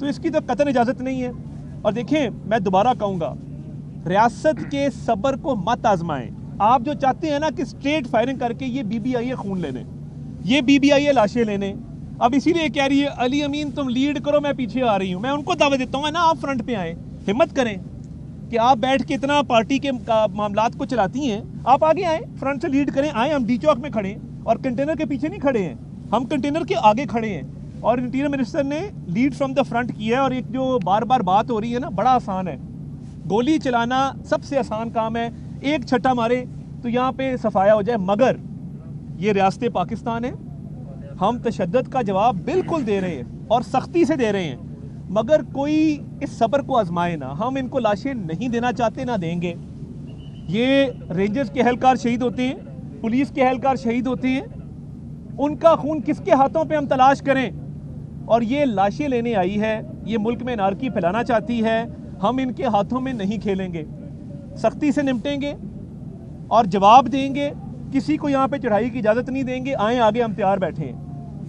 تو اس کی تو قطعاً اجازت نہیں ہے. اور دیکھیں میں دوبارہ کہوں گا, ریاست کے صبر کو مت آزمائیں. آپ جو چاہتے ہیں نا کہ اسٹریٹ فائرنگ کر کے یہ بی بی آئی اے خون لینے, یہ بی بی آئی اے لاشیں لینے, اب اسی لیے کہہ رہی ہے علی امین تم لیڈ کرو میں پیچھے آ رہی ہوں. میں ان کو دعوت دیتا ہوں نا آپ فرنٹ پہ آئیں, ہمت کریں کہ آپ بیٹھ کے اتنا پارٹی کے معاملات کو چلاتی ہیں, آپ آگے آئیں, فرنٹ سے لیڈ کریں, آئیں. ہم ڈی چوک میں کھڑے ہیں اور کنٹینر کے پیچھے نہیں کھڑے ہیں, ہم کنٹینر کے آگے کھڑے ہیں. اور انٹیریئر منسٹر نے لیڈ فرام دا فرنٹ کیا ہے. اور ایک جو بار بار بات ہو رہی ہے نا, بڑا آسان ہے, گولی چلانا سب سے آسان کام ہے, ایک چھٹا مارے تو یہاں پہ صفایا ہو جائے. مگر یہ ریاست پاکستان ہے, ہم تشدد کا جواب بالکل دے رہے ہیں اور سختی سے دے رہے ہیں, مگر کوئی اس صبر کو آزمائے نہ. ہم ان کو لاشیں نہیں دینا چاہتے, نہ دیں گے. یہ رینجرز کے اہلکار شہید ہوتے ہیں, پولیس کے اہلکار شہید ہوتے ہیں, ان کا خون کس کے ہاتھوں پہ ہم تلاش کریں؟ اور یہ لاشیں لینے آئی ہے, یہ ملک میں انارکی پھیلانا چاہتی ہے, ہم ان کے ہاتھوں میں نہیں کھیلیں گے. سختی سے نمٹیں گے اور جواب دیں گے. کسی کو یہاں پہ چڑھائی کی اجازت نہیں دیں گے, آئیں آگے, ہم تیار بیٹھے ہیں.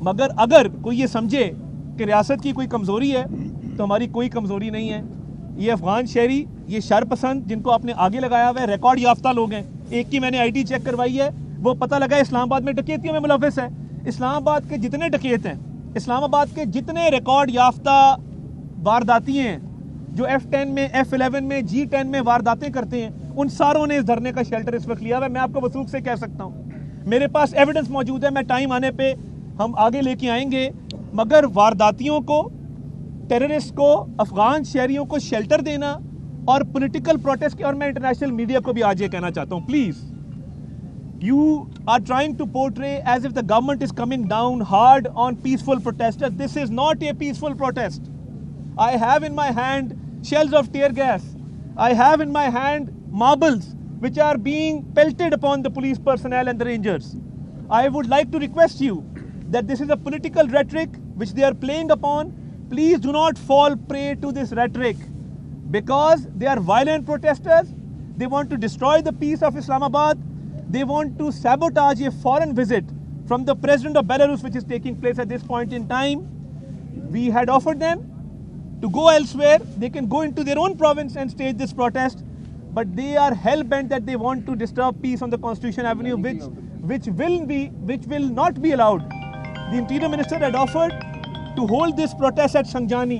مگر اگر کوئی یہ سمجھے کہ ریاست کی کوئی کمزوری ہے تو ہماری کوئی کمزوری نہیں ہے. یہ افغان شہری, یہ شر پسند جن کو آپ نے آگے لگایا ہوا ہے, ریکارڈ یافتہ لوگ ہیں. ایک کی میں نے آئی ڈی چیک کروائی ہے, وہ پتہ لگا اسلام آباد میں ڈکیتیوں میں ملوث ہے. اسلام آباد کے جتنے ڈکیت ہیں, اسلام آباد کے جتنے ریکارڈ یافتہ وارداتی ہیں جو F10 میں, F11 میں, G10 میں وارداتیں کرتے ہیں, ان ساروں نے اس دھرنے کا شیلٹر اس وقت لیا ہوا ہے. میں آپ کو وثوق سے کہہ سکتا ہوں, میرے پاس ایویڈنس موجود ہے, میں ٹائم آنے پہ ہم آگے لے کے آئیں گے. مگر وارداتیوں کو, ٹیررسٹ کو, افغان شہریوں کو شیلٹر دینا اور پولیٹیکل پروٹیسٹ کی, اور میں انٹرنیشنل میڈیا کو بھی آج یہ کہنا چاہتا ہوں, please you are trying to portray as if the government is coming down hard on peaceful protesters. This is not a peaceful protest. I have in my hand shells of tear gas. I have in my hand marbles which are being pelted upon the police personnel and the rangers. I would like to request you that this is a political rhetoric which they are playing upon. Please do not fall prey to this rhetoric, because they are violent protesters. They want to destroy the peace of Islamabad. They want to sabotage a foreign visit from the president of Belarus which is taking place at this point in time. We had offered them to go elsewhere. They can go into their own province and stage this protest, but they are hell-bent that they want to disturb peace on the Constitution Avenue, which will not be allowed. The Interior Minister had offered to hold this protest at Sangjani.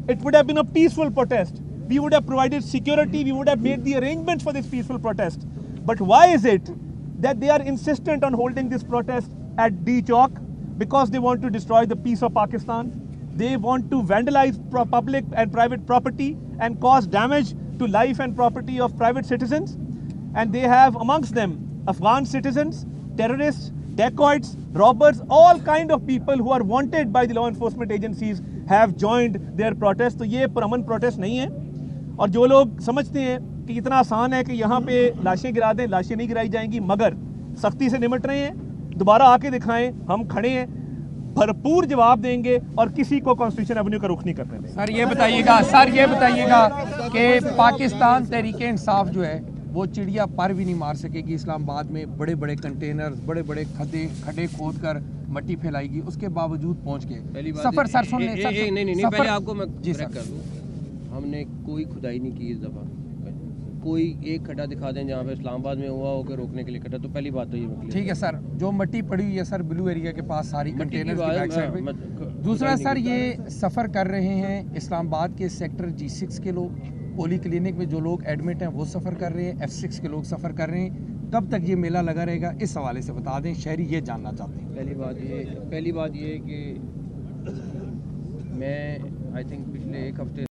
It would have been a peaceful protest. We would have provided security, we would have made the arrangements for this peaceful protest. But why is it that they are insistent on holding this protest at D Chowk? Because they want to destroy the peace of Pakistan. They want to vandalize public and private property and cause damage to life and property of private citizens. And they have amongst them Afghan citizens, terrorists, dacoits, robbers, all kind of people who are wanted by the law enforcement agencies have joined their protest. تو یہ پرامن protest نہیں ہے. اور جو لوگ سمجھتے ہیں کہ اتنا آسان ہے کہ یہاں پہ لاشیں گرا دیں, لاشیں نہیں گرائی جائیں گی, مگر سختی سے نمٹ رہے ہیں. دوبارہ آ کے دکھائیں, ہم کھڑے ہیں, بھرپور جواب دیں گے اور کسی کو کانسٹیٹیوشن ایونیو کا رخ نہیں کرنے دیں گے. سر یہ بتائیے گا کہ پاکستان تحریک انصاف جو ہے وہ چڑیا پر بھی نہیں مار سکے گی. اسلام آباد میں بڑے بڑے کنٹینرز, بڑے بڑے کھڈے کھود کر مٹی پھیلائی گی, اس کے باوجود پہنچ گئے. سفر سر سن لیں, نہیں پہلے آپ کو میں جی سر کر دوں, ہم نے کوئی کھدائی نہیں کی اس دفعہ. کوئی ایک کھڈا دکھا دیں جہاں پہ اسلام آباد میں ہوا ہو کہ روکنے کے لیے کھڈا, تو پہلی بات تو یہ ٹھیک ہے سر. جو مٹی پڑی ہوئی ہے سر بلو ایریا کے پاس ساری کنٹینرز کی بیک سائڈ پہ. دوسرا سر یہ سفر کر رہے ہیں اسلام آباد کے سیکٹر G6 کے لوگ, پولی کلینک میں جو لوگ ایڈمٹ ہیں وہ سفر کر رہے ہیں, F6 کے لوگ سفر کر رہے ہیں. کب تک یہ میلہ لگا رہے گا, اس حوالے سے بتا دیں, شہری یہ جاننا چاہتے ہیں. پہلی بات یہ کہ میں آئی تھنک پچھلے ایک ہفتے